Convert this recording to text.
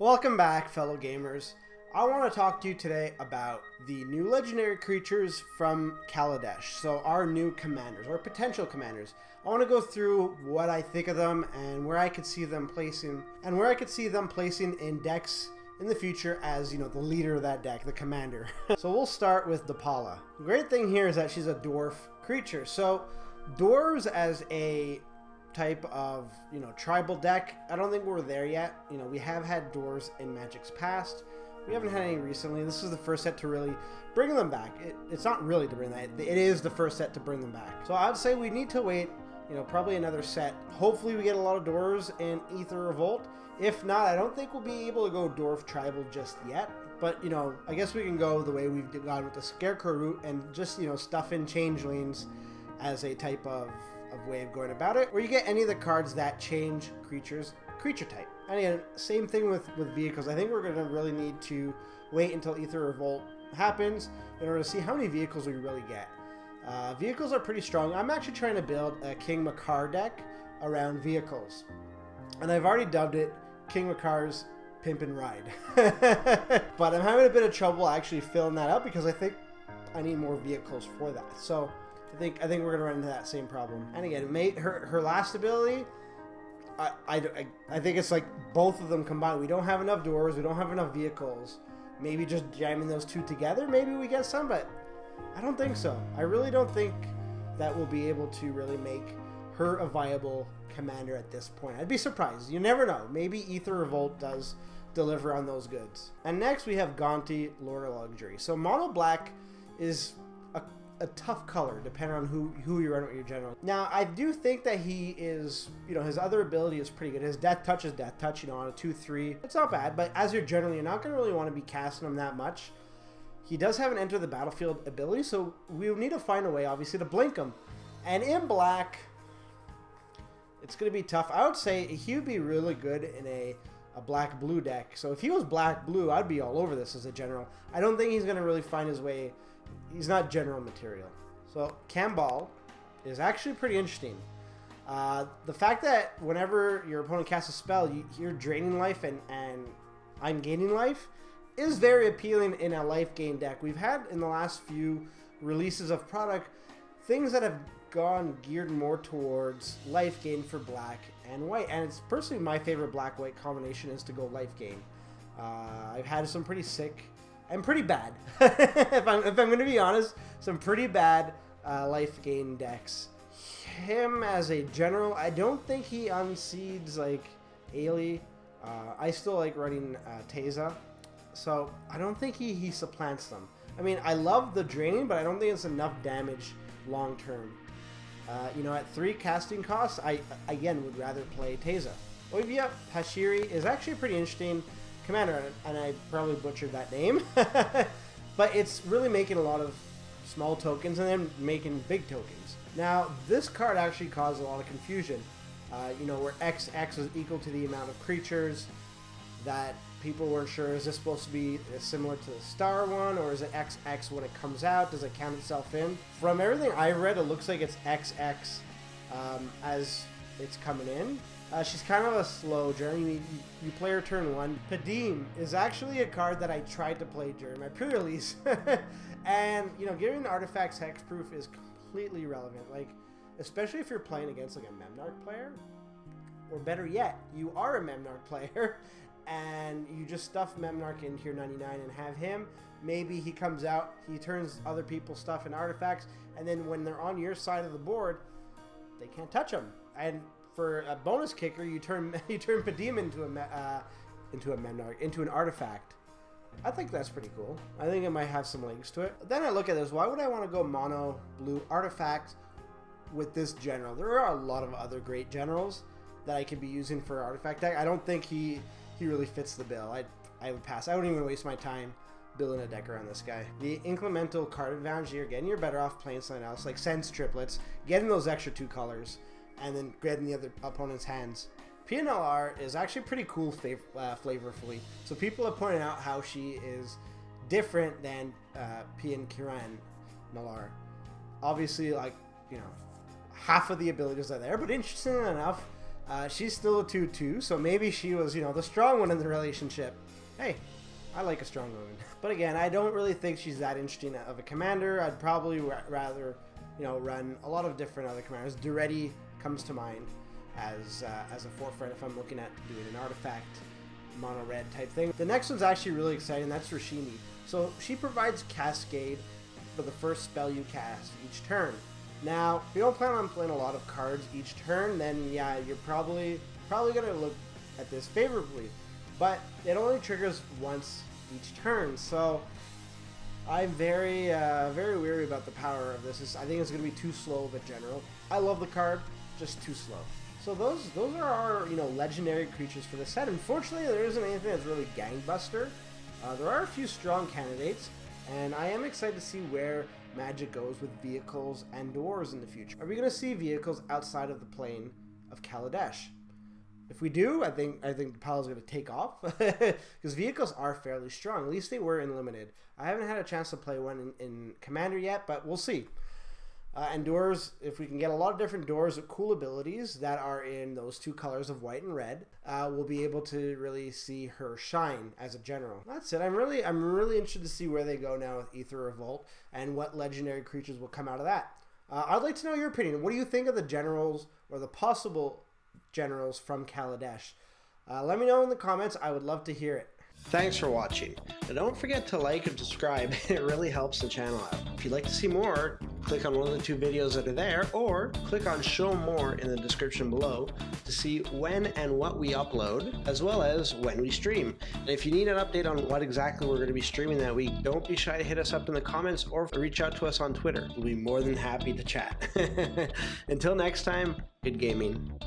Welcome back, fellow gamers. I want to talk to you today about the new legendary creatures from Kaladesh. So our new commanders, or potential commanders. I want to go through what I think of them and where I could see them placing, in decks in the future as, the leader of that deck, the commander. So we'll start with Dapala. The great thing here is that she's a dwarf creature. So dwarves as a type of tribal deck, I don't think we're there yet. We have had dwarves in Magic's past. We haven't had any recently. This is the first set to really bring them back. It's not really to bring that. It is the first set to bring them back. So I'd say we need to wait, probably another set. Hopefully we get a lot of dwarves in Aether Revolt. If not, I don't think we'll be able to go dwarf tribal just yet. But, I guess we can go the way we've gone with the Scarecrow route and just, stuff in changelings as a type of way of going about it, or you get any of the cards that change creature type. And again, same thing with vehicles. I think we're going to really need to wait until Aether Revolt happens in order to see how many vehicles we really get. Vehicles are pretty strong. I'm actually trying to build a King Makar deck around vehicles, and I've already dubbed it King Makar's Pimp and Ride. But I'm having a bit of trouble actually filling that up because I think I need more vehicles for that. So I think we're gonna run into that same problem. And again, her last ability, I think it's like both of them combined. We don't have enough doors, we don't have enough vehicles. Maybe just jamming those two together, maybe we get some, but I don't think so. I really don't think that we'll be able to really make her a viable commander at this point. I'd be surprised. You never know. Maybe Aether Revolt does deliver on those goods. And next we have Gonti, Lord of Luxury. So mono black is a tough color depending on who you run with your general. Now I do think that he is, his other ability is pretty good. His death touch is death touch, on a 2/3. It's not bad, but as your general, you're not going to really want to be casting him that much. He does have an enter the battlefield ability, so we'll need to find a way, obviously, to blink him. And in black, it's going to be tough. I would say he would be really good in a black-blue deck. So if he was black-blue, I'd be all over this as a general. I don't think he's going to really find his way. He's not general material. So Kambal is actually pretty interesting. The fact that whenever your opponent casts a spell, you're draining life and I'm gaining life is very appealing in a life gain deck. We've had in the last few releases of product things that have gone geared more towards life gain for black and white, and it's personally my favorite black-white combination is to go life gain. I've had some pretty sick and pretty bad, if I'm going to be honest, some pretty bad life gain decks. Him as a general, I don't think he unseeds like Ailey. I still like running Teza, so I don't think he supplants them. I mean, I love the draining, but I don't think it's enough damage long term. At 3 casting costs, I again would rather play Teza. Oivia Hashiri is actually a pretty interesting commander, and I probably butchered that name, but it's really making a lot of small tokens and then making big tokens. Now, this card actually caused a lot of confusion, where XX was equal to the amount of creatures that people weren't sure, is this supposed to be similar to the star one, or is it XX when it comes out? Does it count itself in? From everything I've read, it looks like it's XX as it's coming in. She's kind of a slow journey. You play her turn 1. Padim is actually a card that I tried to play during my pre-release. And, giving artifacts hexproof is completely irrelevant. Like, especially if you're playing against like a Memnarch player, or better yet, you are a Memnarch player, and you just stuff Memnarch into your 99 and have him. Maybe he comes out, he turns other people's stuff into artifacts, and then when they're on your side of the board, they can't touch them. And for a bonus kicker, you turn Padim into a Memnarch, into an artifact. I think that's pretty cool. I think it might have some legs to it. Then I look at this, why would I want to go mono blue artifact with this general? There are a lot of other great generals that I could be using for artifact deck. I don't think he really fits the bill. I would pass. I wouldn't even waste my time building a deck around this guy. The incremental card advantage here, again, you're better off playing something else, like Sense Triplets, getting those extra 2 colors, and then getting the other opponent's hands. PNLR is actually pretty cool flavorfully. So people have pointed out how she is different than PN Kiran Nalar. Obviously, half of the abilities are there, but interesting enough, She's still a 2/2, so maybe she was, you know, the strong one in the relationship. Hey, I like a strong woman. But again, I don't really think she's that interesting of a commander. I'd probably rather, you know, run a lot of different other commanders. Duretti comes to mind as a forefront if I'm looking at doing an artifact mono red type thing. The next one's actually really exciting. That's Rashimi. So she provides Cascade for the first spell you cast each turn. Now, if you don't plan on playing a lot of cards each turn, then yeah, you're probably gonna look at this favorably. But it only triggers once each turn, so I'm very weary about the power of this. I think it's gonna be too slow of a general. I love the card, just too slow. So those are our, you know, legendary creatures for the set. Unfortunately, there isn't anything that's really gangbuster. There are a few strong candidates, and I am excited to see where Magic goes with vehicles and doors in the future. Are we going to see vehicles outside of the plane of Kaladesh? If we do, I think the pile is going to take off because vehicles are fairly strong. At least they were in limited. I haven't had a chance to play one in Commander yet, but we'll see. And doors, if we can get a lot of different doors with cool abilities that are in those two colors of white and red, we'll be able to really see her shine as a general. That's it. I'm really interested to see where they go now with Aether Revolt and what legendary creatures will come out of that. I'd like to know your opinion. What do you think of the generals or the possible generals from Kaladesh? Let me know in the comments. I would love to hear it. Thanks for watching. Now don't forget to like and subscribe. It really helps the channel out. If you'd like to see more, click on one of the two videos that are there, or click on show more in the description below to see when and what we upload, as well as when we stream. And if you need an update on what exactly we're going to be streaming that week, don't be shy to hit us up in the comments or reach out to us on Twitter. We'll be more than happy to chat. Until next time, good gaming.